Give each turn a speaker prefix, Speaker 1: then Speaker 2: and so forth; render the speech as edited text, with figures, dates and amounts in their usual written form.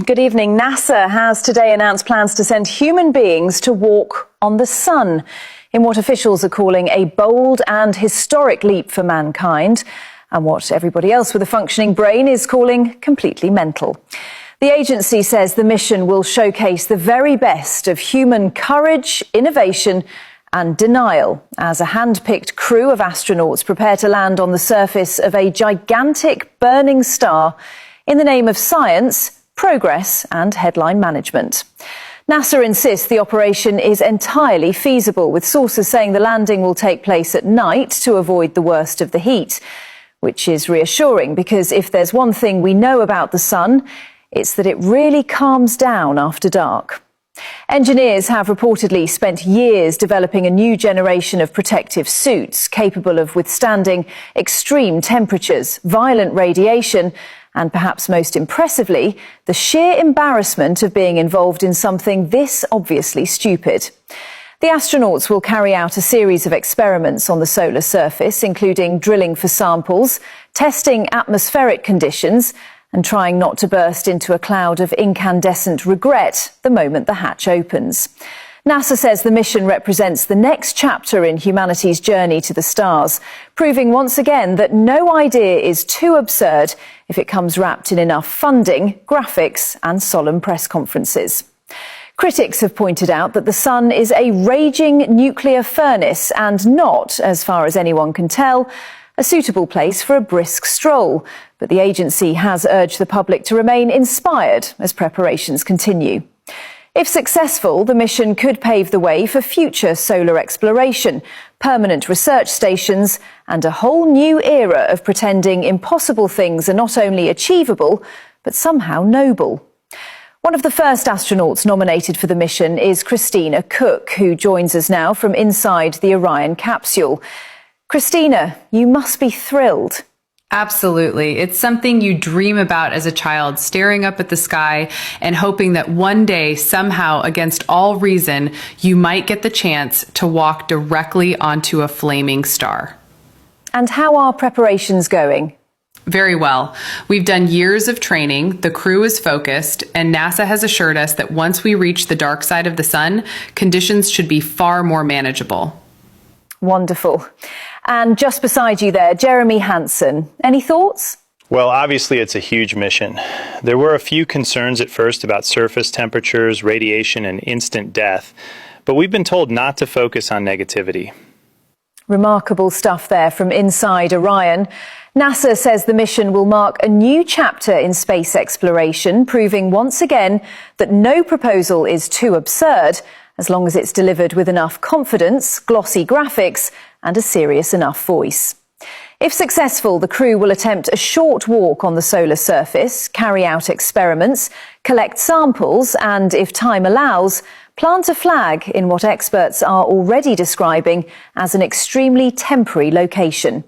Speaker 1: Good evening. NASA has today announced plans to send human beings to walk on the sun in what officials are calling a bold and historic leap for mankind, and what everybody else with a functioning brain is calling completely mental. The agency says the mission will showcase the very best of human courage, innovation and denial as a hand-picked crew of astronauts prepare to land on the surface of a gigantic burning star in the name of science, progress and headline management. NASA insists the operation is entirely feasible, with sources saying the landing will take place at night to avoid the worst of the heat, which is reassuring because if there's one thing we know about the sun, it's that it really calms down after dark. Engineers have reportedly spent years developing a new generation of protective suits capable of withstanding extreme temperatures, violent radiation, and perhaps most impressively, the sheer embarrassment of being involved in something this obviously stupid. The astronauts will carry out a series of experiments on the solar surface, including drilling for samples, testing atmospheric conditions, and trying not to burst into a cloud of incandescent regret the moment the hatch opens. NASA says the mission represents the next chapter in humanity's journey to the stars, proving once again that no idea is too absurd if it comes wrapped in enough funding, graphics and solemn press conferences. Critics have pointed out that the sun is a raging nuclear furnace and not, as far as anyone can tell, a suitable place for a brisk stroll. But the agency has urged the public to remain inspired as preparations continue. If successful, the mission could pave the way for future solar exploration, permanent research stations, and a whole new era of pretending impossible things are not only achievable, but somehow noble. One of the first astronauts nominated for the mission is Christina Koch, who joins us now from inside the Orion capsule. Christina, you must be thrilled.
Speaker 2: Absolutely. It's something you dream about as a child, staring up at the sky and hoping that one day, somehow, against all reason, you might get the chance to walk directly onto a flaming star.
Speaker 1: And how are preparations going?
Speaker 2: Very well. We've done years of training, the crew is focused, and NASA has assured us that once we reach the dark side of the sun, conditions should be far more manageable.
Speaker 1: Wonderful. And just beside you there, Jeremy Hansen. Any thoughts?
Speaker 3: Well, obviously it's a huge mission. There were a few concerns at first about surface temperatures, radiation, and instant death, but we've been told not to focus on negativity.
Speaker 1: Remarkable stuff there from inside Orion. NASA says the mission will mark a new chapter in space exploration, proving once again that no proposal is too absurd, as long as it's delivered with enough confidence, glossy graphics, and a serious enough voice. If successful, the crew will attempt a short walk on the solar surface, carry out experiments, collect samples, and, if time allows, plant a flag in what experts are already describing as an extremely temporary location.